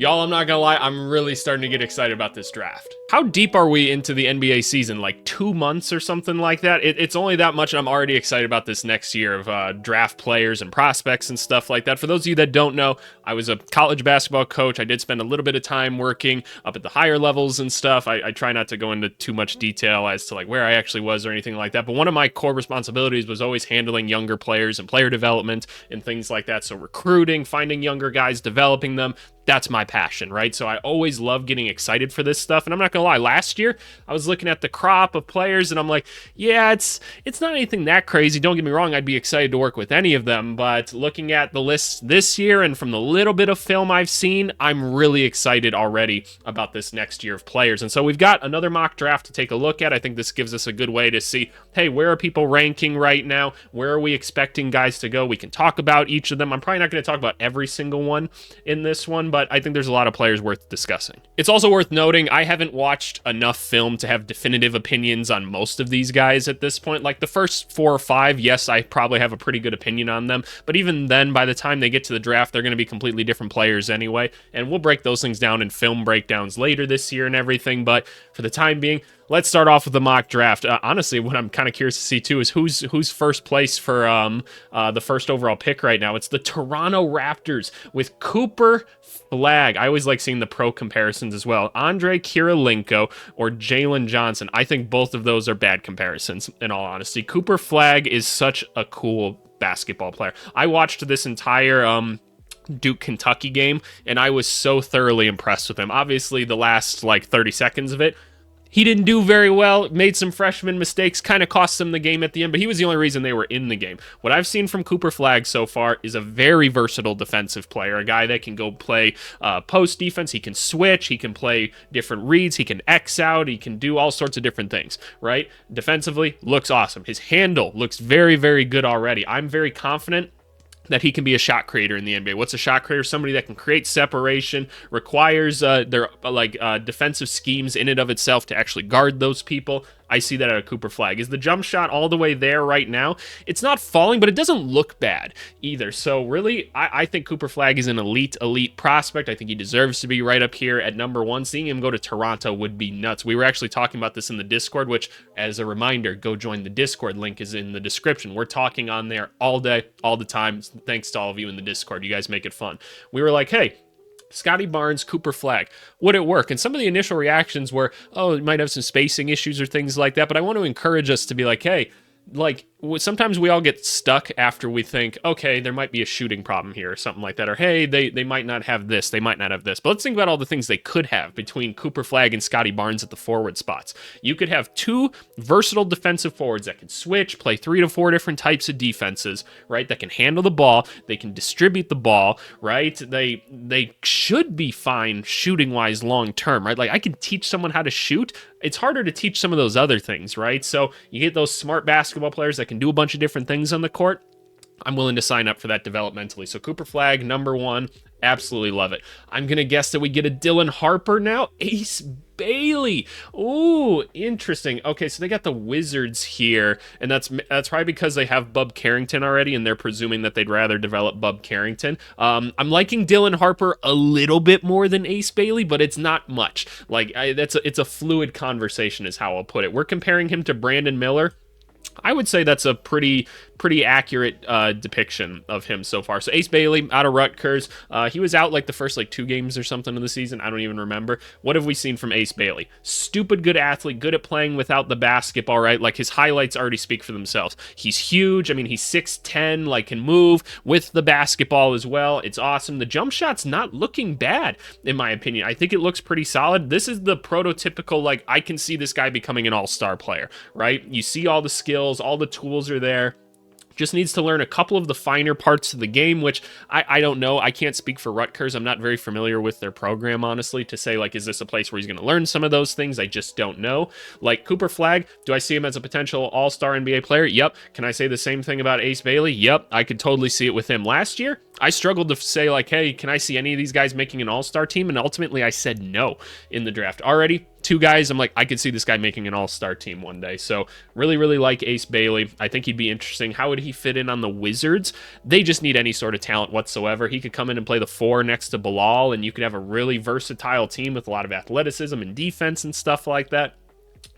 Y'all, I'm not gonna lie, I'm really starting to get excited about this draft. How deep are we into the NBA season? Like 2 months or something like that? It's only that much, and I'm already excited about this next year of draft players and prospects and stuff like that. For those of you that don't know, I was a college basketball coach. I did spend a little bit of time working up at the higher levels and stuff. I try not to go into too much detail as to like where I actually was or anything like that, but one of my core responsibilities was always handling younger players and player development and things like that. So recruiting, finding younger guys, developing them, that's my passion, right? So I always love getting excited for this stuff. And I'm not gonna lie, last year I was looking at the crop of players and I'm like, yeah, it's not anything that crazy. Don't get me wrong, I'd be excited to work with any of them, but looking at the list this year and from the little bit of film I've seen, I'm really excited already about this next year of players. And so we've got another mock draft to take a look at. I think this gives us a good way to see, hey, where are people ranking right now? Where are we expecting guys to go? We can talk about each of them. I'm probably not going to talk about every single one in this one, but I think there's a lot of players worth discussing. It's also worth noting, I haven't watched enough film to have definitive opinions on most of these guys at this point. Like the first 4 or 5, yes, I probably have a pretty good opinion on them, but even then, by the time they get to the draft, they're going to be completely different players anyway, and we'll break those things down in film breakdowns later this year and everything, but for the time being, let's start off with the mock draft. Honestly, what I'm kind of curious to see too is who's first place for the first overall pick right now. It's the Toronto Raptors with Cooper Flagg. I always like seeing the pro comparisons as well. Andre Kirilenko or Jalen Johnson. I think both of those are bad comparisons, in all honesty. Cooper Flagg is such a cool basketball player. I watched this entire Duke Kentucky game and I was so thoroughly impressed with him. Obviously, the last like 30 seconds of it, he didn't do very well, made some freshman mistakes, kind of cost them the game at the end, but he was the only reason they were in the game. What I've seen from Cooper Flagg so far is a very versatile defensive player, a guy that can go play post defense, he can switch, he can play different reads, he can X out, he can do all sorts of different things, right? Defensively, looks awesome. His handle looks very, very good already. I'm very confident that he can be a shot creator in the NBA. What's a shot creator? Somebody that can create separation, requires their defensive schemes in and of itself to actually guard those people. I see that out of Cooper Flagg. Is the jump shot all the way there right now? It's not falling, but it doesn't look bad either. So really, I think Cooper Flagg is an elite prospect. I think he deserves to be right up here at number 1. Seeing him go to Toronto would be nuts. We were actually talking about this in the Discord, which, as a reminder, go join the Discord. Link is in the description. We're talking on there all day, all the time. Thanks to all of you in the Discord. You guys make it fun. We were like, hey, Scotty Barnes, Cooper Flagg, would it work? And some of the initial reactions were, oh, it might have some spacing issues or things like that, but I want to encourage us to be like, hey, like, sometimes we all get stuck after we think, okay, there might be a shooting problem here or something like that, or hey, they might not have this, they might not have this. But let's think about all the things they could have between Cooper Flagg and Scotty Barnes at the forward spots. You could have 2 versatile defensive forwards that can switch, play 3 to 4 different types of defenses, right? That can handle the ball, they can distribute the ball, right? They should be fine shooting wise long term, right? Like, I can teach someone how to shoot. It's harder to teach some of those other things, right? So you get those smart basketball players that can do a bunch of different things on the court. I'm willing to sign up for that developmentally. So Cooper Flagg, number 1, absolutely love it. I'm going to guess that we get a Dylan Harper now. Ace Bailey. Ooh, interesting. Okay, so they got the Wizards here, and that's probably because they have Bub Carrington already, and they're presuming that they'd rather develop Bub Carrington. I'm liking Dylan Harper a little bit more than Ace Bailey, but it's not much. Like, it's a fluid conversation is how I'll put it. We're comparing him to Brandon Miller. I would say that's a pretty accurate depiction of him so far. So Ace Bailey out of Rutgers. He was out like the first 2 games or something of the season. I don't even remember. What have we seen from Ace Bailey? Stupid good athlete, good at playing without the basketball, right? Like, his highlights already speak for themselves. He's huge. I mean, he's 6'10", like, can move with the basketball as well. It's awesome. The jump shot's not looking bad, in my opinion. I think it looks pretty solid. This is the prototypical, like, I can see this guy becoming an all-star player, right? You see all the skills, all the tools are there. Just needs to learn a couple of the finer parts of the game, which I don't know. I can't speak for Rutgers. I'm not very familiar with their program, honestly, to say, like, is this a place where he's going to learn some of those things? I just don't know. Like, Cooper Flagg, do I see him as a potential all-star NBA player? Yep. Can I say the same thing about Ace Bailey? Yep. I could totally see it with him. Last year, I struggled to say, like, hey, can I see any of these guys making an all-star team? And ultimately, I said no in the draft. Already, two guys I'm like, I could see this guy making an all-star team one day. So really, really like Ace Bailey. I think he'd be interesting. How would he fit in on the Wizards? They just need any sort of talent whatsoever. He could come in and play the 4 next to Bilal, and you could have a really versatile team with a lot of athleticism and defense and stuff like that.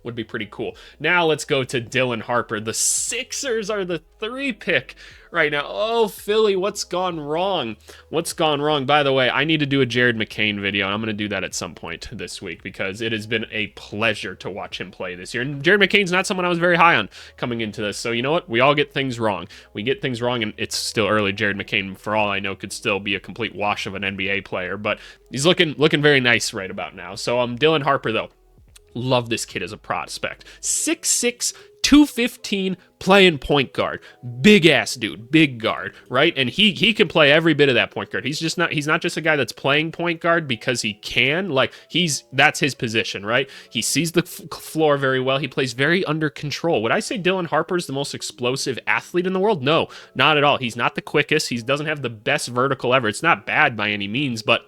Would be pretty cool. Now let's go to Dylan Harper. The Sixers are the 3 pick right now. Oh, Philly, what's gone wrong? What's gone wrong? By the way, I need to do a Jared McCain video, and I'm going to do that at some point this week because it has been a pleasure to watch him play this year. And Jared McCain's not someone I was very high on coming into this. So you know what? We all get things wrong. We get things wrong, and it's still early. Jared McCain, for all I know, could still be a complete wash of an NBA player, but he's looking very nice right about now. So Dylan Harper, though. Love this kid as a prospect. 6'6", 215, playing point guard. Big ass dude, big guard, right? And he can play every bit of that point guard. He's not just a guy that's playing point guard because he can. Like that's his position, right? He sees the floor very well. He plays very under control. Would I say Dylan Harper's the most explosive athlete in the world? No, not at all. He's not the quickest. He doesn't have the best vertical ever. It's not bad by any means, but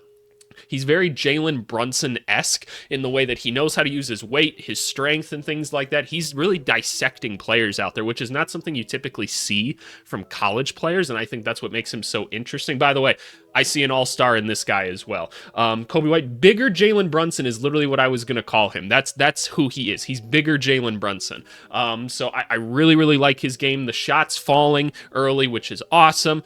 he's very Jalen Brunson-esque in the way that he knows how to use his weight, his strength, and things like that. He's really dissecting players out there, which is not something you typically see from college players, and I think that's what makes him so interesting. By the way, I see an all-star in this guy as well. Kobe White, bigger Jalen Brunson is literally what I was going to call him. That's who he is. He's bigger Jalen Brunson. So I really, really like his game. The shots falling early, which is awesome.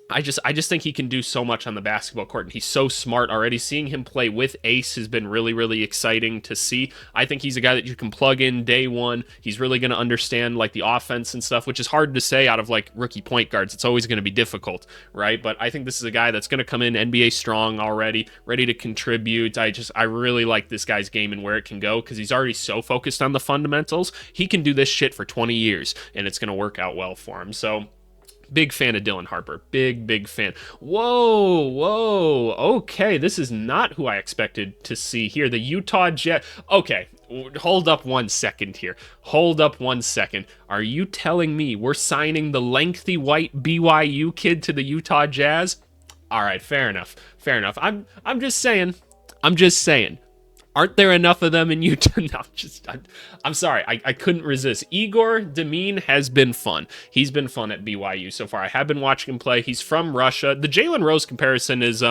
I just think he can do so much on the basketball court, and he's so smart already. Seeing him play with Ace has been really, really exciting to see. I think he's a guy that you can plug in day one. He's really going to understand like the offense and stuff, which is hard to say out of like rookie point guards. It's always going to be difficult, right? But I think this is a guy that's going to come in NBA strong already, ready to contribute. I really like this guy's game and where it can go because he's already so focused on the fundamentals. He can do this shit for 20 years, and it's going to work out well for him. So big fan of Dylan Harper. Big fan. Whoa. Okay, this is not who I expected to see here. The Utah Jazz. Okay, hold up 1 second here. Are you telling me we're signing the lengthy white BYU kid to the Utah Jazz? All right, fair enough. I'm just saying. Aren't there enough of them in Utah? No, I'm sorry. I couldn't resist. Egor Demin has been fun. He's been fun at BYU so far. I have been watching him play. He's from Russia. The Jalen Rose comparison is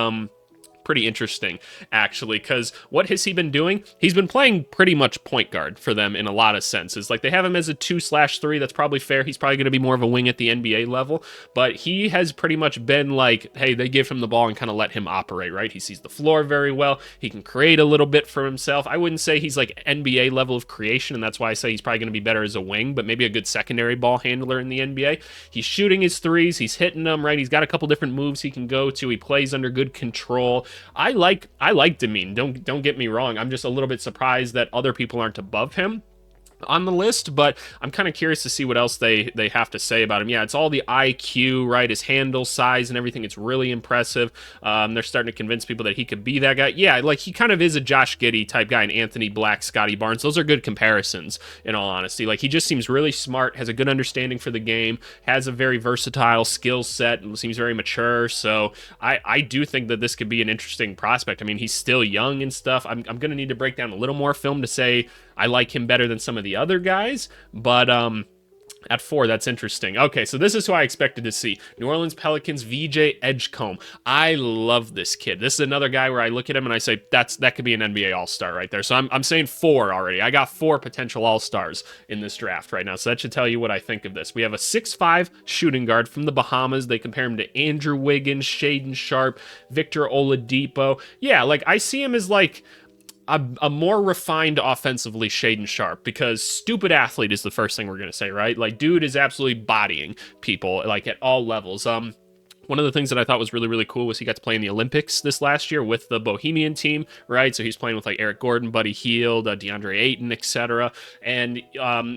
pretty interesting, actually, because what has he been doing? He's been playing pretty much point guard for them in a lot of senses. Like, they have him as a 2/3. That's probably fair. He's probably going to be more of a wing at the NBA level, but he has pretty much been like, hey, they give him the ball and kind of let him operate, right? He sees the floor very well. He can create a little bit for himself. I wouldn't say he's like NBA level of creation, and that's why I say he's probably going to be better as a wing, but maybe a good secondary ball handler in the NBA. He's shooting his threes. He's hitting them, right? He's got a couple different moves he can go to. He plays under good control. I like Demin. Don't get me wrong. I'm just a little bit surprised that other people aren't above him on the list, but I'm kind of curious to see what else they have to say about him. Yeah, it's all the IQ, right? His handle size and everything. It's really impressive. They're starting to convince people that he could be that guy. Yeah, like he kind of is a Josh Giddey type guy, and Anthony Black, Scotty Barnes. Those are good comparisons, in all honesty. Like, he just seems really smart, has a good understanding for the game, has a very versatile skill set, and seems very mature. So I do think that this could be an interesting prospect. I mean, he's still young and stuff. I'm going to need to break down a little more film to say I like him better than some of the other guys, but at 4, that's interesting. Okay, so this is who I expected to see. New Orleans Pelicans, VJ Edgecombe. I love this kid. This is another guy where I look at him and I say, that could be an NBA All-Star right there. So I'm saying 4 already. I got 4 potential All-Stars in this draft right now, so that should tell you what I think of this. We have a 6'5" shooting guard from the Bahamas. They compare him to Andrew Wiggins, Shaedon Sharpe, Victor Oladipo. Yeah, like, I see him as like a more refined offensively Shaedon Sharpe, because stupid athlete is the first thing we're going to say, right? Like, dude is absolutely bodying people, like, at all levels. One of the things that I thought was really, really cool was he got to play in the Olympics this last year with the Bohemian team, right? So he's playing with like Eric Gordon, Buddy Hield, DeAndre Ayton, etc. And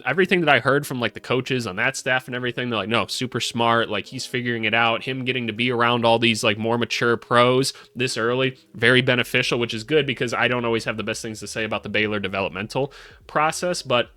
everything that I heard from like the coaches on that staff and everything, they're like, no, super smart. Like, he's figuring it out. Him getting to be around all these like more mature pros this early, very beneficial, which is good because I don't always have the best things to say about the Baylor developmental process, but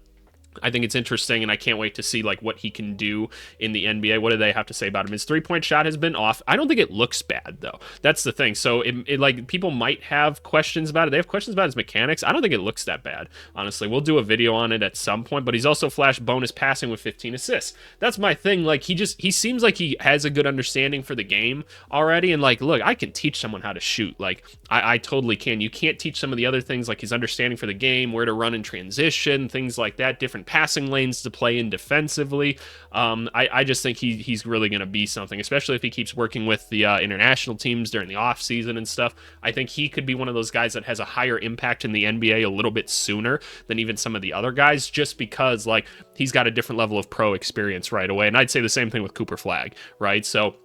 I think it's interesting, and I can't wait to see like what he can do in the NBA. What do they have to say about him? His 3-point shot has been off. I don't think it looks bad though. That's the thing. So it like people might have questions about it. They have questions about his mechanics. I don't think it looks that bad. Honestly, we'll do a video on it at some point. But he's also flashed bonus passing with 15 assists. That's my thing. Like he seems like he has a good understanding for the game already. And like, look, I can teach someone how to shoot. Like I totally can. You can't teach some of the other things like his understanding for the game, where to run in transition, things like that, different passing lanes to play in defensively. I just think he's really going to be something, especially if he keeps working with the international teams during the off season and stuff. I think he could be one of those guys that has a higher impact in the NBA a little bit sooner than even some of the other guys, just because like he's got a different level of pro experience right away. And I'd say the same thing with Cooper Flagg, right? So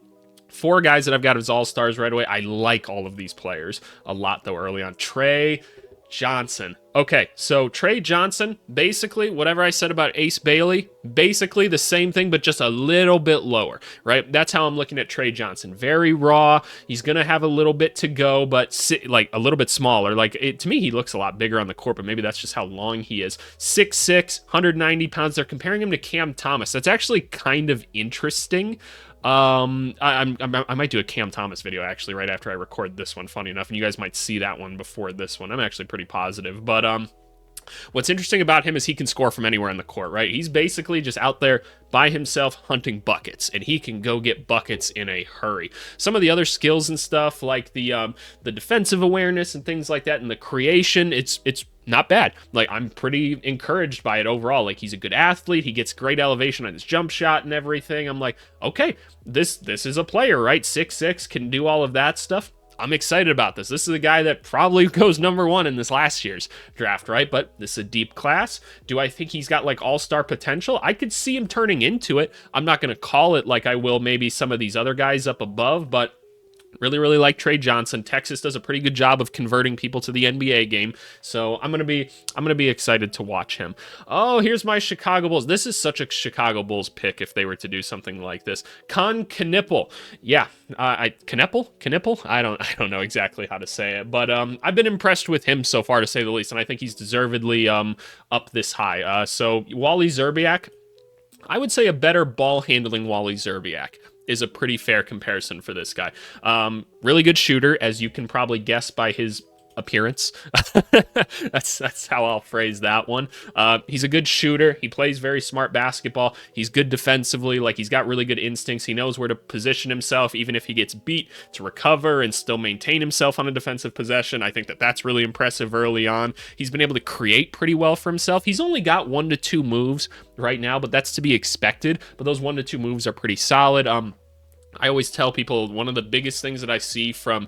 4 guys that I've got as all-stars right away. I like all of these players a lot, though, early on. Trey Johnson. Okay, so Trey Johnson, basically, whatever I said about Ace Bailey, basically the same thing, but just a little bit lower, right? That's how I'm looking at Trey Johnson. Very raw. He's going to have a little bit to go, but like a little bit smaller. Like to me, he looks a lot bigger on the court, but maybe that's just how long he is. 6'6", 190 pounds. They're comparing him to Cam Thomas. That's actually kind of interesting. I might do a Cam Thomas video actually right after I record this one, funny enough, and you guys might see that one before this one. I'm actually pretty positive, but what's interesting about him is he can score from anywhere on the court, right? He's basically just out there by himself hunting buckets, and he can go get buckets in a hurry. Some of the other skills and stuff, like the defensive awareness and things like that, and the creation, it's not bad. Like, I'm pretty encouraged by it overall. Like, he's a good athlete. He gets great elevation on his jump shot and everything. I'm like, okay, this is a player, right? 6'6", can do all of that stuff. I'm excited about this. This is a guy that probably goes number 1 in this last year's draft, right? But this is a deep class. Do I think he's got like all-star potential? I could see him turning into it. I'm not going to call it like I will maybe some of these other guys up above, but really, really like Trey Johnson. Texas does a pretty good job of converting people to the NBA game, so I'm gonna be excited to watch him. Oh, here's my Chicago Bulls. This is such a Chicago Bulls pick if they were to do something like this. Kon Knueppel, yeah, Knueppel. I don't know exactly how to say it, but I've been impressed with him so far, to say the least, and I think he's deservedly up this high. So Wally Szczerbiak, I would say a better ball handling Wally Szczerbiak is a pretty fair comparison for this guy. Really good shooter, as you can probably guess by his appearance. That's how I'll phrase that one. He's a good shooter. He plays very smart basketball. He's good defensively. Like, he's got really good instincts. He knows where to position himself, even if he gets beat, to recover and still maintain himself on a defensive possession. I think that's really impressive early on. He's been able to create pretty well for himself. He's only got 1 to 2 moves right now, but that's to be expected. But those 1 to 2 moves are pretty solid. I always tell people one of the biggest things that I see from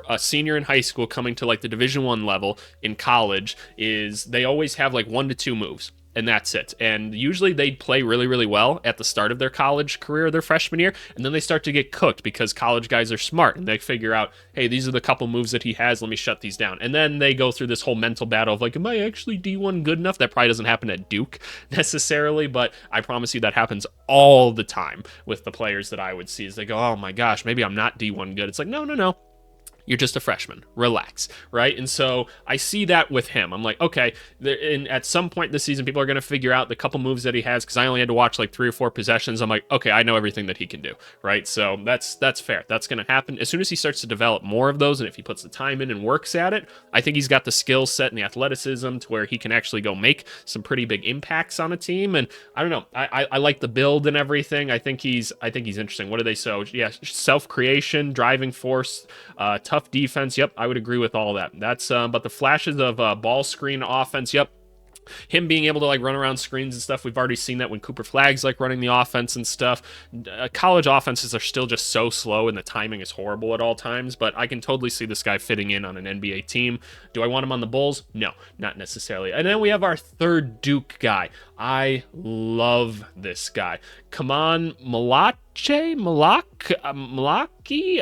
a senior in high school coming to like the Division I level in college is they always have like 1 to 2 moves, and that's it. And usually they play really, really well at the start of their college career, their freshman year, and then they start to get cooked because college guys are smart and they figure out, hey, these are the couple moves that he has, let me shut these down. And then they go through this whole mental battle of like, am I actually D1 good enough? That probably doesn't happen at Duke necessarily, but I promise you that happens all the time with the players that I would see, is they go, oh my gosh, maybe I'm not D1 good. It's like, no. You're just a freshman. Relax, right? And so I see that with him. I'm like, okay, at some point this season, people are going to figure out the couple moves that he has, because I only had to watch like 3 or 4 possessions. I'm like, okay, I know everything that he can do, right? So that's fair. That's going to happen. As soon as he starts to develop more of those, and if he puts the time in and works at it, I think he's got the skill set and the athleticism to where he can actually go make some pretty big impacts on a team. And I don't know, I like the build and everything. I think he's interesting. What do they say? Yeah, self-creation, driving force, tough defense. Yep, I would agree with all that. That's but the flashes of ball screen offense. Yep. Him being able to like run around screens and stuff, we've already seen that when Cooper Flagg's like running the offense and stuff. College offenses are still just so slow and the timing is horrible at all times, but I can totally see this guy fitting in on an NBA team. Do I want him on the Bulls? No, not necessarily. And then we have our third Duke guy. I love this guy. Khaman Maluach? Malaki?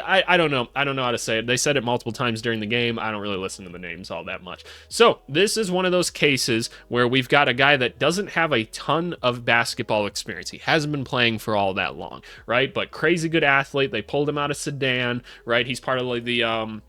I don't know. I don't know how to say it. They said it multiple times during the game. I don't really listen to the names all that much. So this is one of those cases where we've got a guy that doesn't have a ton of basketball experience. He hasn't been playing for all that long, right? But crazy good athlete. They pulled him out of Sudan, right? He's part of like the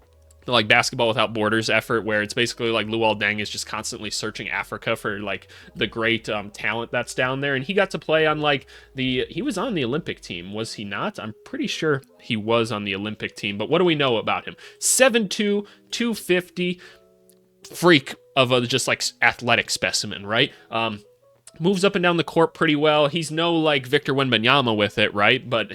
like Basketball Without Borders effort, where it's basically like Luol Deng is just constantly searching Africa for like the great talent that's down there. And he got to play on like he was on the Olympic team, was he not? I'm pretty sure he was on the Olympic team. But what do we know about him? 7'2", 250, freak of a just like athletic specimen, right? Moves up and down the court pretty well. He's no like Victor Wembanyama with it, right? But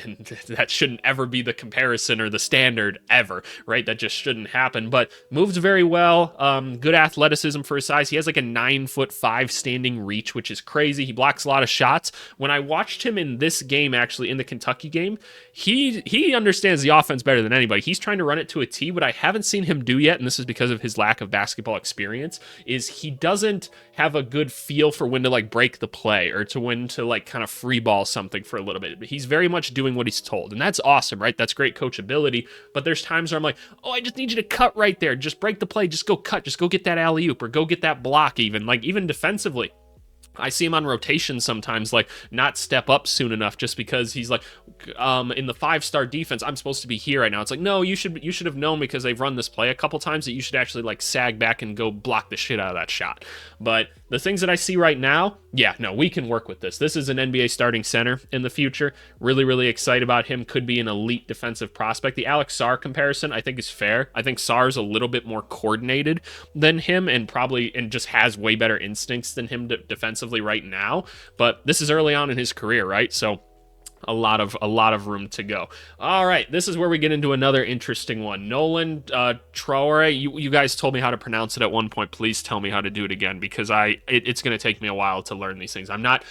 that shouldn't ever be the comparison or the standard ever, right? That just shouldn't happen. But moves very well. Good athleticism for his size. He has like a 9'5" standing reach, which is crazy. He blocks a lot of shots. When I watched him in this game, actually in the Kentucky game, he understands the offense better than anybody. He's trying to run it to a T. What I haven't seen him do yet, and this is because of his lack of basketball experience, is he doesn't have a good feel for when to like break the play or to when to like kind of free ball something for a little bit. He's very much doing what he's told, and that's awesome, right? That's great coachability. But there's times where I'm like, oh, I just need you to cut right there. Just break the play. Just go cut. Just go get that alley-oop or go get that block even. Like even defensively, I see him on rotation sometimes, like not step up soon enough just because he's like, in the 5-star defense, I'm supposed to be here right now. It's like, no, you should have known because they've run this play a couple times that you should actually like sag back and go block the shit out of that shot. But the things that I see right now, yeah, no, we can work with this. This is an NBA starting center in the future. Really, really excited about him. Could be an elite defensive prospect. The Alex Sarr comparison, I think, is fair. I think Sarr's a little bit more coordinated than him and just has way better instincts than him defensively right now. But this is early on in his career, right? So a lot of room to go. All right, this is where we get into another interesting one. Nolan Traore. You guys told me how to pronounce it at one point. Please tell me how to do it again because it's going to take me a while to learn these things. I'm not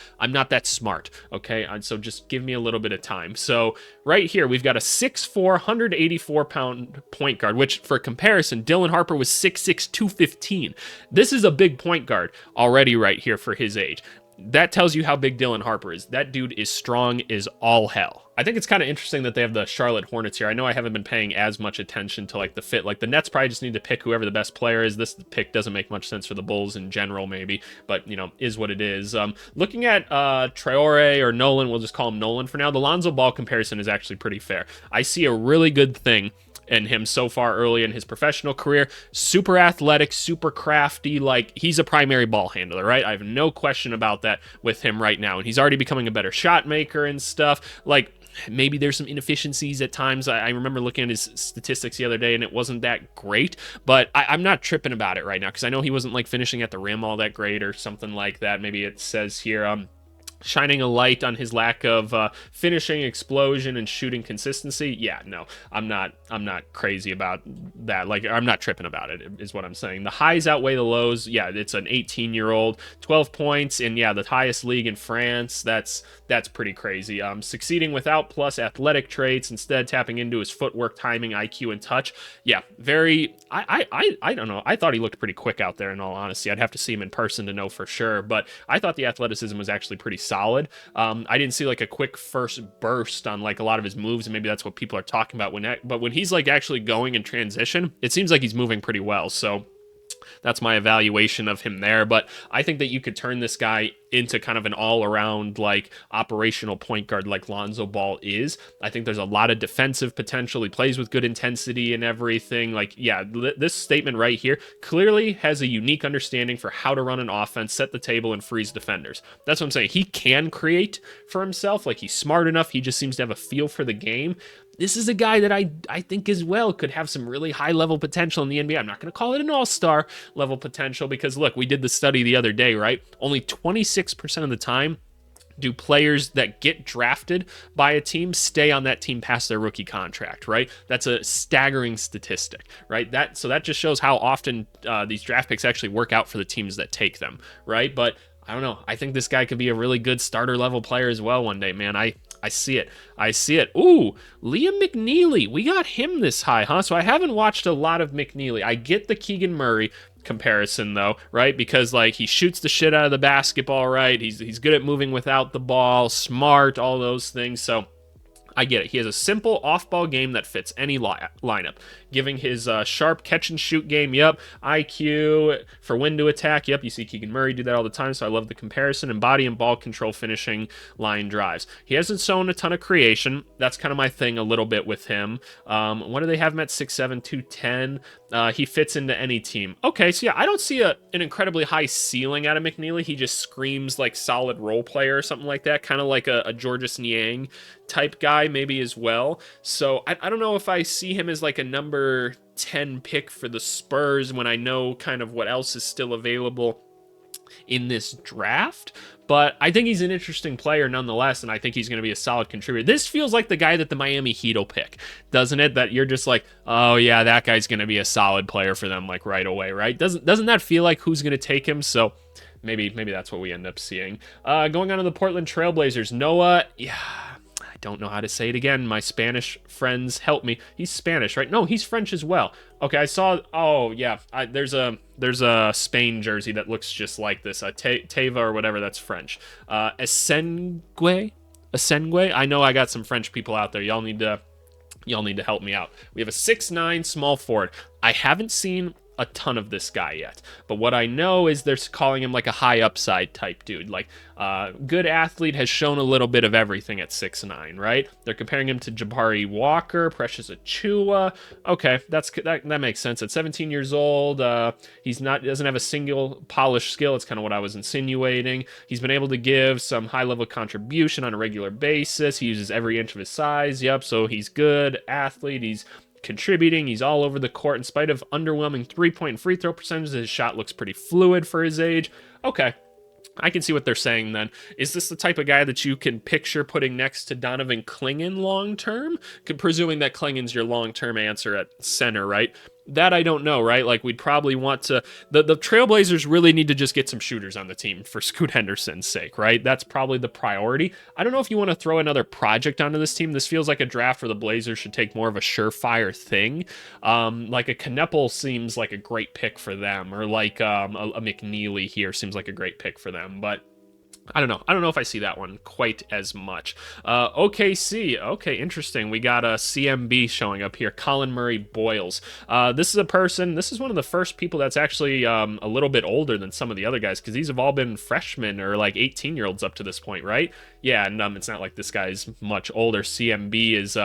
that smart. Okay, so just give me a little bit of time. So right here we've got a 6'4", 184-pound point guard. Which for comparison, Dylan Harper was 6'6", 215. This is a big point guard already right here for his age. That tells you how big Dylan Harper is. That dude is strong as all hell. I think it's kind of interesting that they have the Charlotte Hornets here. I know I haven't been paying as much attention to like the fit. Like the Nets probably just need to pick whoever the best player is. This pick doesn't make much sense for the Bulls in general, maybe, but you know, is what it is. Looking at Traore or Nolan, we'll just call him Nolan for now. The Lonzo Ball comparison is actually pretty fair. I see a really good thing in him so far early in his professional career. Super athletic, super crafty, like he's a primary ball handler, right? I have no question about that with him right now. And he's already becoming a better shot maker and stuff. Like maybe there's some inefficiencies at times. I remember looking at his statistics the other day and it wasn't that great, but I'm not tripping about it right now because I know he wasn't like finishing at the rim all that great or something like that. Maybe it says here, shining a light on his lack of finishing, explosion, and shooting consistency. Yeah, no, I'm not crazy about that. Like, I'm not tripping about it, is what I'm saying. The highs outweigh the lows. Yeah, it's an 18-year-old, 12 points, and yeah, the highest league in France. That's pretty crazy. Succeeding without plus athletic traits, instead tapping into his footwork, timing, IQ, and touch. Yeah, very. I don't know. I thought he looked pretty quick out there. In all honesty, I'd have to see him in person to know for sure. But I thought the athleticism was actually pretty solid. I didn't see like a quick first burst on like a lot of his moves, and maybe that's what people are talking about but when he's like actually going in transition, it seems like he's moving pretty well. So that's my evaluation of him there. But I think that you could turn this guy into kind of an all-around like operational point guard like Lonzo Ball is. I think there's a lot of defensive potential. He plays with good intensity and everything. Like, yeah, this statement right here clearly has a unique understanding for how to run an offense, set the table, and freeze defenders. That's what I'm saying. He can create for himself. Like, he's smart enough. He just seems to have a feel for the game. This is a guy that I think as well could have some really high-level potential in the NBA. I'm not going to call it an all-star level potential because, look, we did the study the other day, right? Only 26% of the time do players that get drafted by a team stay on that team past their rookie contract, right? That's a staggering statistic, right? So that just shows how often these draft picks actually work out for the teams that take them, right? But I don't know. I think this guy could be a really good starter-level player as well one day, man. I see it. I see it. Ooh, Liam McNeeley. We got him this high, huh? So I haven't watched a lot of McNeeley. I get the Keegan Murray comparison, though, right? Because, like, he shoots the shit out of the basketball, right? He's good at moving without the ball, smart, all those things. So I get it. He has a simple off-ball game that fits any lineup. Giving his sharp catch-and-shoot game, yep. IQ for when to attack, yep. You see Keegan Murray do that all the time, so I love the comparison. And body and ball control finishing line drives. He hasn't shown a ton of creation. That's kind of my thing a little bit with him. What do they have him at? 6'7", 210. He fits into any team. Okay, so yeah, I don't see an incredibly high ceiling out of McNeeley. He just screams like solid role player or something like that, kind of like a Georges Niang type guy maybe as well. So I don't know if I see him as like a number 10 pick for the Spurs when I know kind of what else is still available in this draft, but I think he's an interesting player nonetheless, and I think he's going to be a solid contributor. This feels like the guy that the Miami Heat will pick, doesn't it? That you're just like, oh yeah, that guy's going to be a solid player for them like right away, right? Doesn't that feel like who's going to take him? So maybe that's what we end up seeing. Going on to the Portland Trailblazers, Noah, I don't know how to say it again. My Spanish friends help me. He's Spanish, right? No, he's French as well. Okay, I saw. Oh yeah, there's a Spain jersey that looks just like this. Teva or whatever. That's French. Essengue. I know I got some French people out there. Y'all need to help me out. We have a 6'9" small forward. I haven't seen a ton of this guy yet, but what I know is they're calling him like a high upside type dude, like good athlete, has shown a little bit of everything at 6'9", right? They're comparing him to Jabari Walker, Precious Achua. Okay, that makes sense. At 17 years old, doesn't have a single polished skill. It's kind of what I was insinuating. He's been able to give some high level contribution on a regular basis. He uses every inch of his size. Yep, so he's good athlete. He's contributing. He's all over the court. In spite of underwhelming 3-point and free throw percentages, his shot looks pretty fluid for his age. Okay, I can see what they're saying then. Is this the type of guy that you can picture putting next to Donovan Clingan long-term? Presuming that Clingan's your long-term answer at center, right? That I don't know, right? Like, we'd probably want to... The Trailblazers really need to just get some shooters on the team for Scoot Henderson's sake, right? That's probably the priority. I don't know if you want to throw another project onto this team. This feels like a draft where the Blazers should take more of a surefire thing. Like a Knueppel seems like a great pick for them, or like a McNeeley here seems like a great pick for them, but I don't know if I see that one quite as much. OKC. Okay, interesting. We got a CMB showing up here. Collin Murray-Boyles. This is one of the first people that's actually a little bit older than some of the other guys, because these have all been freshmen or like 18-year-olds up to this point, right? Yeah, and it's not like this guy's much older. CMB is...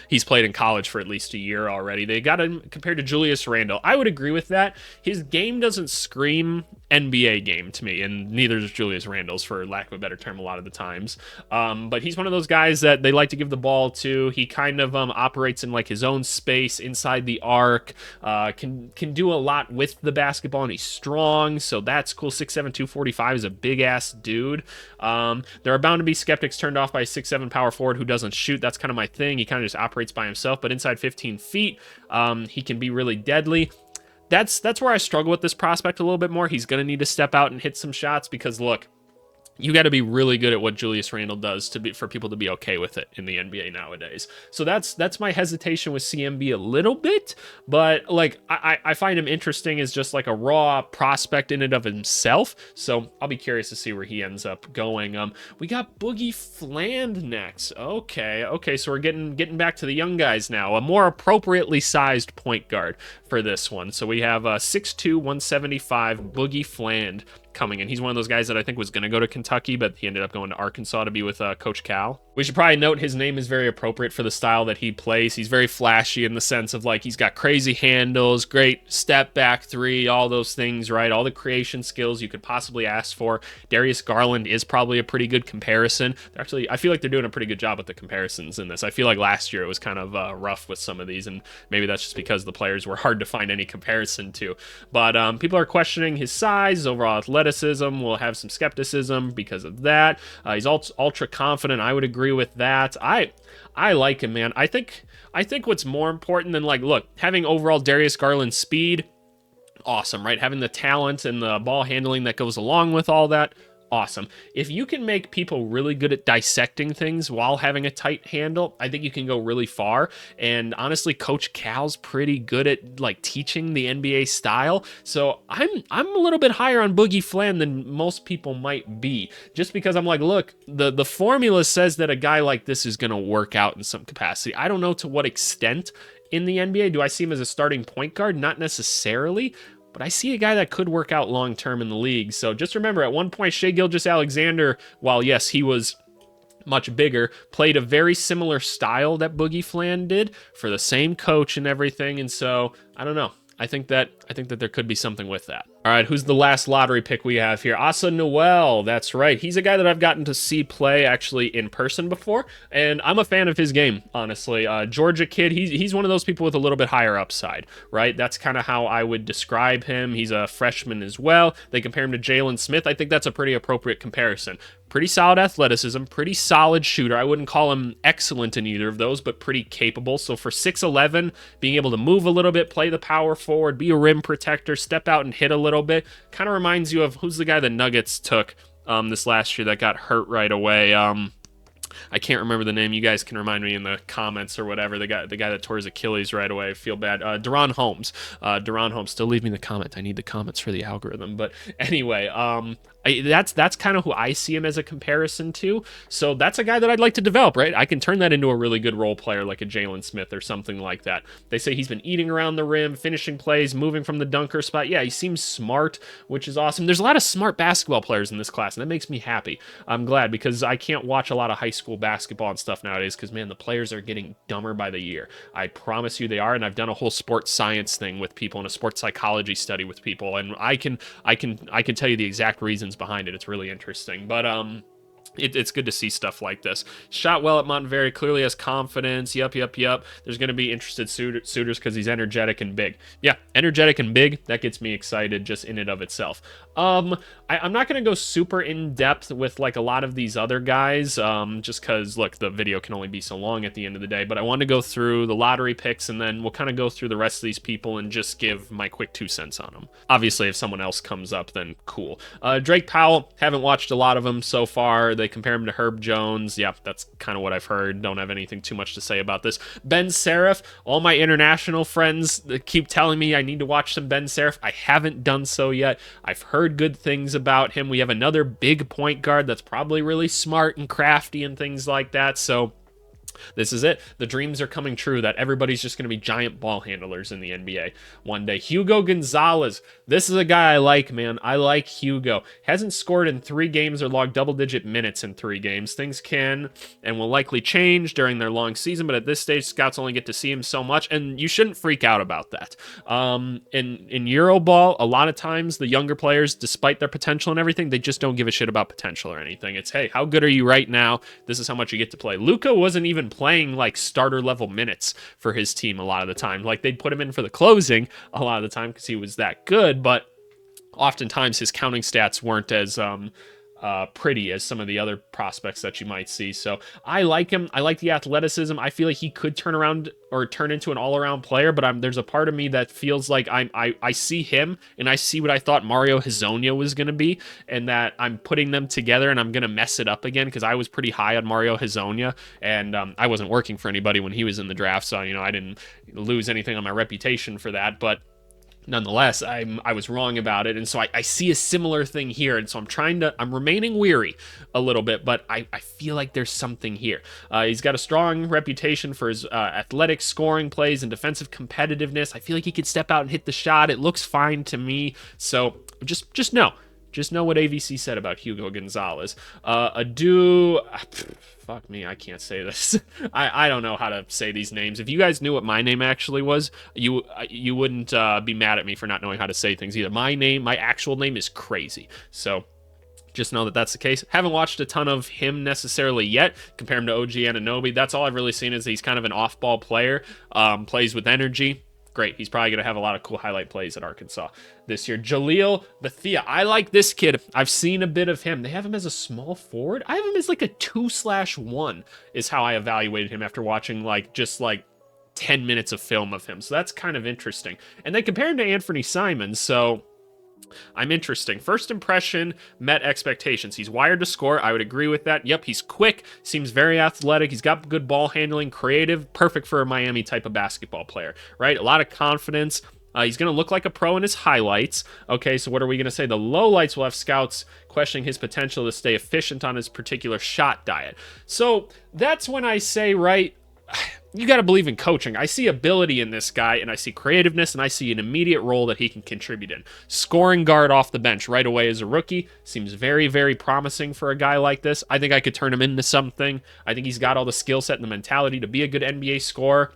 He's played in college for at least a year already. They got him compared to Julius Randle. I would agree with that. His game doesn't scream NBA game to me, and neither does Julius Randle's, for lack of a better term, a lot of the times. But he's one of those guys that they like to give the ball to. He kind of operates in like his own space inside the arc, can do a lot with the basketball, and he's strong, so that's cool. 6'7", 245 is a big-ass dude. There are bound to be skeptics turned off by a 6'7" power forward who doesn't shoot. That's kind of my thing. He kind of just operates by himself, but inside 15 feet, he can be really deadly. That's where I struggle with this prospect a little bit more. He's going to need to step out and hit some shots because, look, you got to be really good at what Julius Randle does for people to be okay with it in the NBA nowadays. So that's my hesitation with CMB a little bit, but like I find him interesting as just like a raw prospect in and of himself. So I'll be curious to see where he ends up going. We got Boogie Fland next. Okay. So we're getting back to the young guys now. A more appropriately sized point guard for this one. So we have 6'2", 175 Boogie Fland coming in. He's one of those guys that I think was going to go to Kentucky, but he ended up going to Arkansas to be with Coach Cal. We should probably note his name is very appropriate for the style that he plays. He's very flashy in the sense of like he's got crazy handles, great step back three, all those things, right? All the creation skills you could possibly ask for. Darius Garland is probably a pretty good comparison. Actually, I feel like they're doing a pretty good job with the comparisons in this. I feel like last year it was kind of rough with some of these, and maybe that's just because the players were hard to find any comparison to. But people are questioning his size, his overall athleticism. We'll have some skepticism because of that. He's ultra confident. I would agree with that. I like him, man. I think what's more important than like, look, having overall Darius Garland speed, awesome, right? Having the talent and the ball handling that goes along with all that, awesome. If you can make people really good at dissecting things while having a tight handle, I think you can go really far. And honestly, Coach Cal's pretty good at like teaching the NBA style. So I'm a little bit higher on Boogie Fland than most people might be, just because I'm like, look, the formula says that a guy like this is going to work out in some capacity. I don't know to what extent in the NBA. Do I see him as a starting point guard? Not necessarily. But I see a guy that could work out long-term in the league. So just remember, at one point, Shai Gilgeous-Alexander, while yes, he was much bigger, played a very similar style that Boogie Fland did for the same coach and everything. And so, I don't know. I think that there could be something with that. All right, who's the last lottery pick we have here? Asa Noel, that's right. He's a guy that I've gotten to see play actually in person before, and I'm a fan of his game, honestly. Georgia kid, he's one of those people with a little bit higher upside, right? That's kind of how I would describe him. He's a freshman as well. They compare him to Jalen Smith. I think that's a pretty appropriate comparison. Pretty solid athleticism, pretty solid shooter. I wouldn't call him excellent in either of those, but pretty capable. So for 6'11", being able to move a little bit, play the power forward, be a rim protector, step out and hit a little bit, kind of reminds you of who's the guy the Nuggets took this last year that got hurt right away. I can't remember the name. You guys can remind me in the comments or whatever. The guy that tore his Achilles right away. I feel bad. Deron Holmes. Deron Holmes. Still leave me the comment. I need the comments for the algorithm. But anyway, that's kind of who I see him as a comparison to. So that's a guy that I'd like to develop, right? I can turn that into a really good role player like a Jalen Smith or something like that. They say he's been eating around the rim, finishing plays, moving from the dunker spot. Yeah, he seems smart, which is awesome. There's a lot of smart basketball players in this class, and that makes me happy. I'm glad, because I can't watch a lot of high school basketball and stuff nowadays because, man, the players are getting dumber by the year. I promise you they are, and I've done a whole sports science thing with people and a sports psychology study with people, and I can tell you the exact reasons behind it. It's really interesting, but it's good to see stuff like this. Shot well at Montevideo, clearly has confidence. Yep. There's going to be interested suitors because he's energetic and big. Yeah, energetic and big, that gets me excited just in and of itself. I'm not going to go super in depth with like a lot of these other guys, just because, look, the video can only be so long at the end of the day, but I want to go through the lottery picks and then we'll kind of go through the rest of these people and just give my quick 2 cents on them. Obviously, if someone else comes up, then cool. Drake Powell, haven't watched a lot of them so far. They compare him to Herb Jones. Yeah, that's kind of what I've heard. Don't have anything too much to say about this. Ben Seraph, all my international friends keep telling me I need to watch some Ben Seraph. I haven't done so yet. I've heard good things about him. We have another big point guard that's probably really smart and crafty and things like that. So this is it. The dreams are coming true that everybody's just going to be giant ball handlers in the NBA one day. Hugo Gonzalez. This is a guy I like, man. I like Hugo. Hasn't scored in 3 games or logged double-digit minutes in 3 games. Things can and will likely change during their long season, but at this stage, scouts only get to see him so much, and you shouldn't freak out about that. In Euroball, a lot of times the younger players, despite their potential and everything, they just don't give a shit about potential or anything. It's, hey, how good are you right now? This is how much you get to play. Luka wasn't even playing like starter level minutes for his team a lot of the time. Like, they'd put him in for the closing a lot of the time because he was that good, but oftentimes his counting stats weren't as pretty as some of the other prospects that you might see. So I like him. I like the athleticism. I feel like he could turn around or turn into an all-around player, but there's a part of me that feels like I see him and I see what I thought Mario Hezonja was going to be, and that I'm putting them together and I'm going to mess it up again, because I was pretty high on Mario Hezonja, and I wasn't working for anybody when he was in the draft, so I didn't lose anything on my reputation for that, but nonetheless, I was wrong about it, and so I see a similar thing here, and so I'm remaining weary a little bit, but I feel like there's something here. He's got a strong reputation for his athletic scoring plays and defensive competitiveness. I feel like he could step out and hit the shot. It looks fine to me, so just know what AVC said about Hugo Gonzalez. Fuck me, I can't say this. I don't know how to say these names. If you guys knew what my name actually was, you wouldn't be mad at me for not knowing how to say things either. My actual name is crazy. So just know that that's the case. Haven't watched a ton of him necessarily yet. Compare him to OG Anunoby. That's all I've really seen, is he's kind of an off-ball player, plays with energy. Great. He's probably going to have a lot of cool highlight plays at Arkansas this year. Jaleel Bethia. I like this kid. I've seen a bit of him. They have him as a small forward. I have him as like a 2/1 is how I evaluated him after watching just 10 minutes of film of him. So that's kind of interesting. And they compare him to Anthony Simons. So I'm interesting. First impression met expectations. He's wired to score. I would agree with that. Yep, he's quick, seems very athletic. He's got good ball handling, creative, perfect for a Miami type of basketball player, right? A lot of confidence. He's going to look like a pro in his highlights. Okay, so what are we going to say? The lowlights will have scouts questioning his potential to stay efficient on his particular shot diet. So that's when I say, right, you got to believe in coaching. I see ability in this guy, and I see creativeness, and I see an immediate role that he can contribute in. Scoring guard off the bench right away as a rookie seems very, very promising for a guy like this. I think I could turn him into something. I think he's got all the skill set and the mentality to be a good NBA scorer.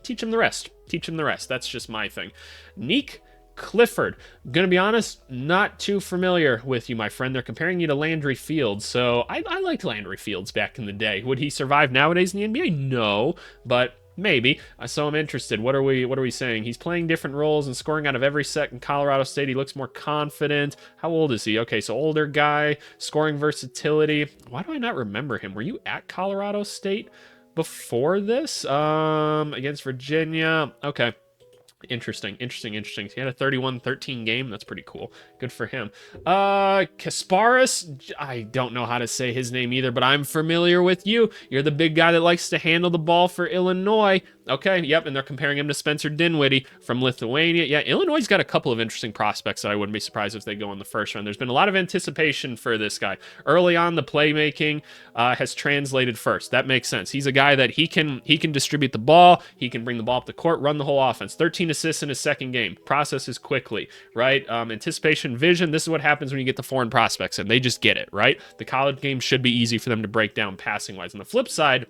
Teach him the rest. Teach him the rest. That's just my thing. Neek Clifford. Gonna be honest, not too familiar with you, my friend. They're comparing you to Landry Fields. So I liked Landry Fields back in the day. Would he survive nowadays in the NBA? No, but maybe. So I'm interested. What are we saying? He's playing different roles and scoring out of every set in Colorado State. He looks more confident. How old is he? Okay, so older guy, scoring versatility. Why do I not remember him? Were you at Colorado State before this? Against Virginia. Okay. Interesting. He had a 31-13 game. That's pretty cool. Good for him. Kasparis, I don't know how to say his name either, but I'm familiar with you. You're the big guy that likes to handle the ball for Illinois. Okay, yep, and they're comparing him to Spencer Dinwiddie from Lithuania. Yeah, Illinois's got a couple of interesting prospects that I wouldn't be surprised if they go in the first round. There's been a lot of anticipation for this guy. Early on, the playmaking has translated first. That makes sense. He's a guy that he can distribute the ball, he can bring the ball up the court, run the whole offense. 13 assists in his second game. Processes quickly, right? Anticipation, vision, this is what happens when you get the foreign prospects in. They just get it, right? The college game should be easy for them to break down passing-wise. On the flip side,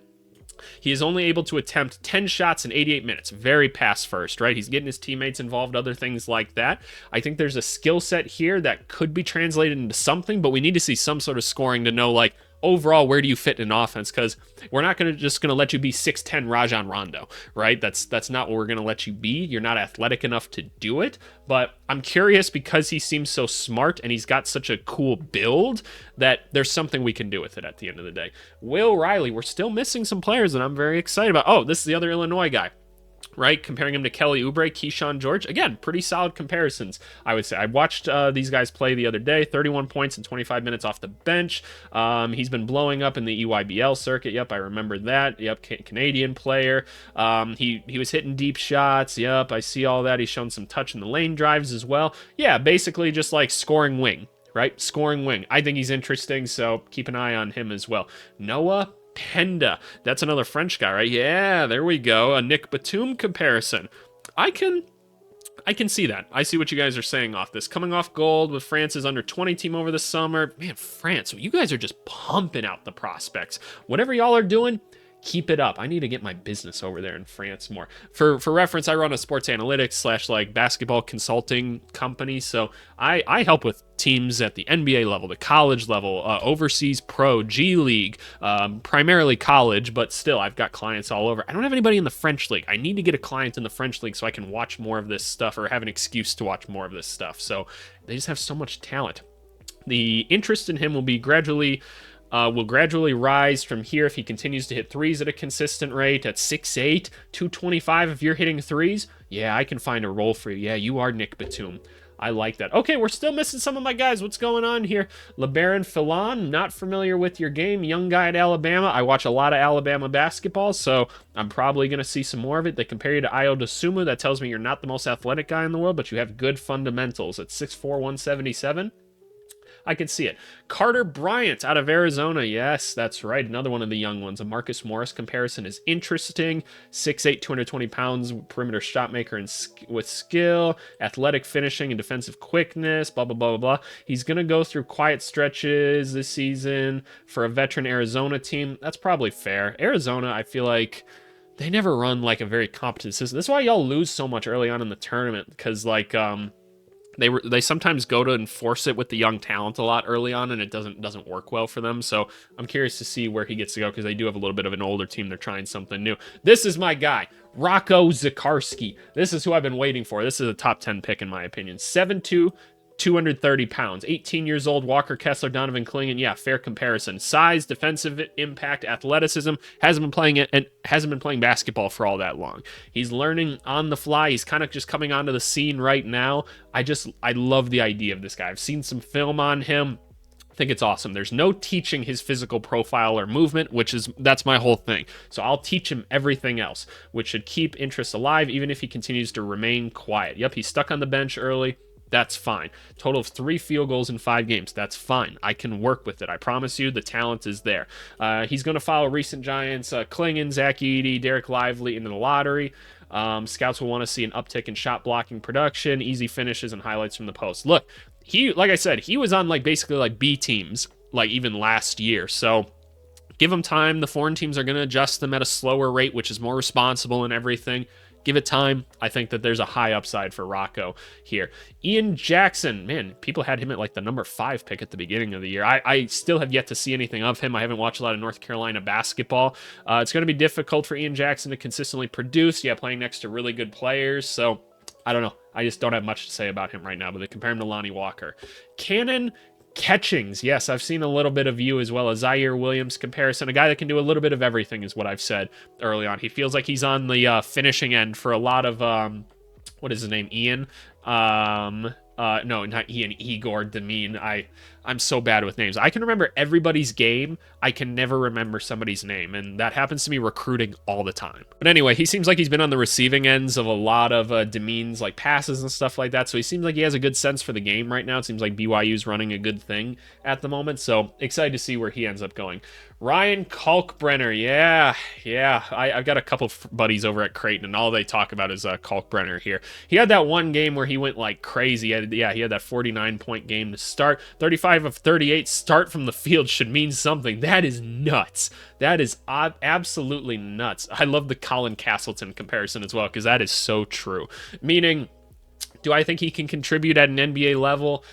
he is only able to attempt 10 shots in 88 minutes. Very pass first, right? He's getting his teammates involved, other things like that. I think there's a skill set here that could be translated into something, but we need to see some sort of scoring to know, like, overall, where do you fit in offense? Because we're not just going to let you be 6'10 Rajon Rondo, right? That's not what we're going to let you be. You're not athletic enough to do it. But I'm curious because he seems so smart and he's got such a cool build that there's something we can do with it at the end of the day. Will Riley, we're still missing some players that I'm very excited about. Oh, this is the other Illinois guy, right? Comparing him to Kelly Oubre, Keyshawn George. Again, pretty solid comparisons, I would say. I watched these guys play the other day. 31 points in 25 minutes off the bench. He's been blowing up in the EYBL circuit. Yep, I remember that. Yep, Canadian player. He was hitting deep shots. Yep, I see all that. He's shown some touch in the lane drives as well. Yeah, basically just like scoring wing, right? Scoring wing. I think he's interesting, so keep an eye on him as well. Noah Penda. That's another French guy, right? Yeah, there we go. A Nick Batum comparison. I can see that. I see what you guys are saying off this. Coming off gold with France's under 20 team over the summer. Man, France, you guys are just pumping out the prospects. Whatever y'all are doing, keep it up. I need to get my business over there in France more. For reference, I run a sports analytics / like basketball consulting company. So I help with teams at the NBA level, the college level, overseas pro, G League, primarily college, but still I've got clients all over. I don't have anybody in the French league. I need to get a client in the French league so I can watch more of this stuff or have an excuse to watch more of this stuff. So they just have so much talent. The interest in him will gradually rise from here if he continues to hit threes at a consistent rate at 6'8", 225 if you're hitting threes. Yeah, I can find a role for you. Yeah, you are Nick Batum. I like that. Okay, we're still missing some of my guys. What's going on here? LeBaron Philon, not familiar with your game. Young guy at Alabama. I watch a lot of Alabama basketball, so I'm probably going to see some more of it. They compare you to Ayo Dosunmu. That tells me you're not the most athletic guy in the world, but you have good fundamentals. At 6'4", 177. I can see it. Carter Bryant out of Arizona. Yes, that's right. Another one of the young ones. A Marcus Morris comparison is interesting. 6'8", 220 pounds, perimeter shot maker and with skill, athletic finishing and defensive quickness, blah, blah, blah, blah, blah. He's going to go through quiet stretches this season for a veteran Arizona team. That's probably fair. Arizona, I feel like they never run like a very competent system. That's why y'all lose so much early on in the tournament because like they sometimes go to enforce it with the young talent a lot early on, and it doesn't work well for them. So I'm curious to see where he gets to go because they do have a little bit of an older team. They're trying something new. This is my guy, Rocco Zikarsky. This is who I've been waiting for. This is a top 10 pick in my opinion. 7'2", 230 pounds, 18 years old, Walker Kessler, Donovan Clingan. Yeah, fair comparison. Size, defensive impact, athleticism. Hasn't been playing basketball for all that long. He's learning on the fly. He's kind of just coming onto the scene right now. I love the idea of this guy. I've seen some film on him. I think it's awesome. There's no teaching his physical profile or movement, that's my whole thing. So I'll teach him everything else, which should keep interest alive, even if he continues to remain quiet. Yep, he's stuck on the bench early. That's fine. Total of 3 field goals in 5 games. That's fine. I can work with it. I promise you, the talent is there. He's going to follow recent Giants, Clingan, Zach Edey, Derek Lively into the lottery. Scouts will want to see an uptick in shot blocking production, easy finishes, and highlights from the post. Look, like I said, he was on basically B teams, even last year. So give him time. The foreign teams are going to adjust them at a slower rate, which is more responsible and everything. Give it time. I think that there's a high upside for Rocco here. Ian Jackson, man, people had him at the number 5 pick at the beginning of the year. I still have yet to see anything of him. I haven't watched a lot of North Carolina basketball. It's going to be difficult for Ian Jackson to consistently produce. Yeah, playing next to really good players. So I don't know. I just don't have much to say about him right now, but they compare him to Lonnie Walker. Cannon Catchings. Yes, I've seen a little bit of you as well as Zaire Williams comparison. A guy that can do a little bit of everything is what I've said early on. He feels like he's on the finishing end for a lot of, what is his name? Ian? No, not Ian, Egor Demin. I'm so bad with names. I can remember everybody's game. I can never remember somebody's name, and that happens to me recruiting all the time. But anyway, he seems like he's been on the receiving ends of a lot of Demin's passes and stuff like that, so he seems like he has a good sense for the game right now. It seems like BYU's running a good thing at the moment, so excited to see where he ends up going. Ryan Kalkbrenner, yeah. I've got a couple buddies over at Creighton, and all they talk about is Kalkbrenner here. He had that one game where he went crazy. He had that 49-point game to start. 35 of 38 start from the field should mean something. That is nuts. That is absolutely nuts. I love the Colin Castleton comparison as well, because that is so true. Meaning, do I think he can contribute at an NBA level?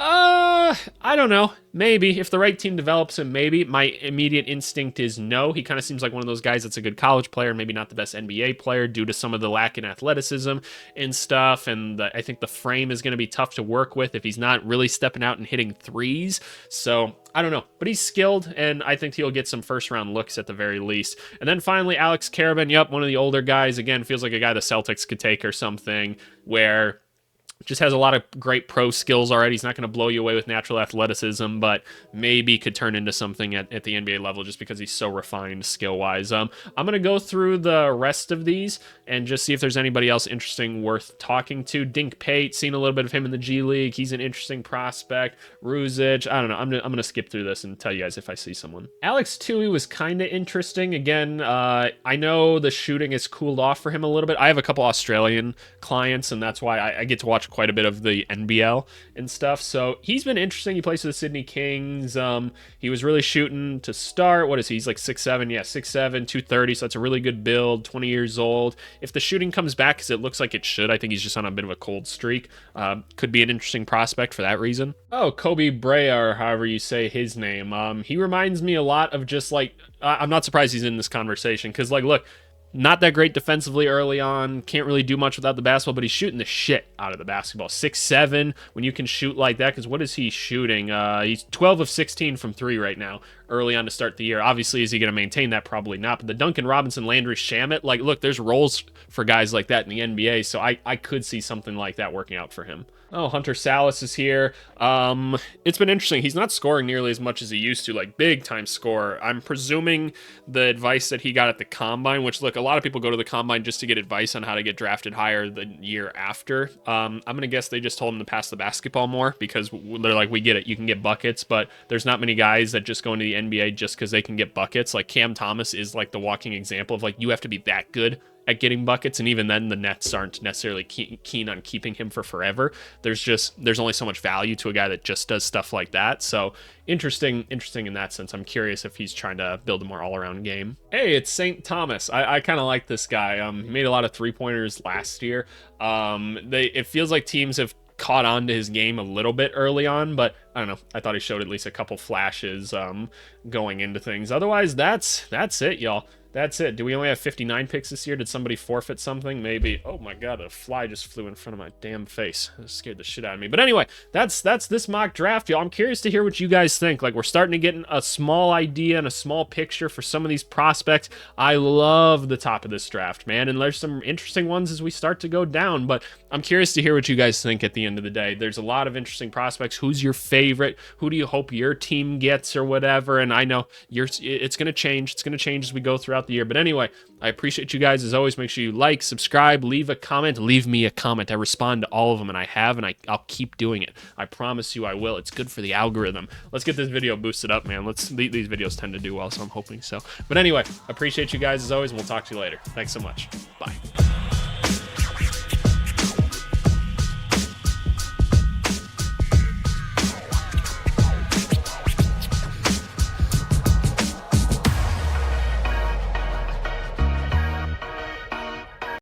I don't know. Maybe. If the right team develops him, maybe. My immediate instinct is no. He kind of seems like one of those guys that's a good college player, maybe not the best NBA player due to some of the lack in athleticism and stuff. And I think the frame is going to be tough to work with if he's not really stepping out and hitting threes. So I don't know. But he's skilled, and I think he'll get some first-round looks at the very least. And then finally, Alex Karabin. Yep, one of the older guys. Again, feels like a guy the Celtics could take or something, where just has a lot of great pro skills already. He's not going to blow you away with natural athleticism, but maybe could turn into something at the NBA level just because he's so refined skill-wise. I'm going to go through the rest of these and just see if there's anybody else interesting worth talking to. Dink Pate, seen a little bit of him in the G League. He's an interesting prospect. Ruzic, I don't know. I'm going to skip through this and tell you guys if I see someone. Alex Tui was kind of interesting. Again, I know the shooting has cooled off for him a little bit. I have a couple Australian clients, and that's why I get to watch quite a bit of the NBL and stuff. So he's been interesting. He plays for the Sydney Kings. He was really shooting to start. What is he? He's 6'7". Yeah, 6'7", 230. So that's a really good build. 20 years old. If the shooting comes back, because it looks like it should, I think he's just on a bit of a cold streak. Could be an interesting prospect for that reason. Oh, Kobe Brea, or however you say his name. He reminds me a lot of just I'm not surprised he's in this conversation, because look, not that great defensively early on. Can't really do much without the basketball, but he's shooting the shit out of the basketball. 6'7", when you can shoot like that, because what is he shooting? He's 12 of 16 from 3 right now, early on to start the year. Obviously, is he going to maintain that? Probably not. But the Duncan Robinson, Landry Shamet, look, there's roles for guys like that in the NBA, so I could see something like that working out for him. Oh, Hunter Salas is here. It's been interesting. He's not scoring nearly as much as he used to, big time scorer. I'm presuming the advice that he got at the Combine, which, look, a lot of people go to the Combine just to get advice on how to get drafted higher the year after. I'm going to guess they just told him to pass the basketball more, because they're like, we get it, you can get buckets, but there's not many guys that just go into the NBA just because they can get buckets. Cam Thomas is the walking example of you have to be that good at getting buckets, and even then the Nets aren't necessarily keen on keeping him for forever. There's only so much value to a guy that just does stuff like that. So interesting in that sense. I'm curious if he's trying to build a more all-around game. Hey, it's St. Thomas. I kind of like this guy. He made a lot of three-pointers last year. It feels like teams have caught on to his game a little bit early on, but I don't know. I thought he showed at least a couple flashes going into things. Otherwise, that's it, y'all. that's it. Do we only have 59 picks this year? Did somebody forfeit something? Maybe. Oh my god, a fly just flew in front of my damn face. It scared the shit out of me. But anyway, that's this mock draft, y'all. I'm curious to hear what you guys think. Like, we're starting to get a small idea and a small picture for some of these prospects. I love the top of this draft, man. And there's some interesting ones as we start to go down. But I'm curious to hear what you guys think at the end of the day. There's a lot of interesting prospects. Who's your favorite? Who do you hope your team gets or whatever? And I know it's going to change. It's going to change as we go throughout the year. But anyway, I appreciate you guys as always. Make sure you like, subscribe, leave a comment. Leave me a comment. I respond to all of them, and I have, and I'll keep doing it. I promise you I will. It's good for the algorithm. Let's get this video boosted up, man. These videos tend to do well, so I'm hoping so. But anyway, appreciate you guys as always, and we'll talk to you later. Thanks so much. Bye.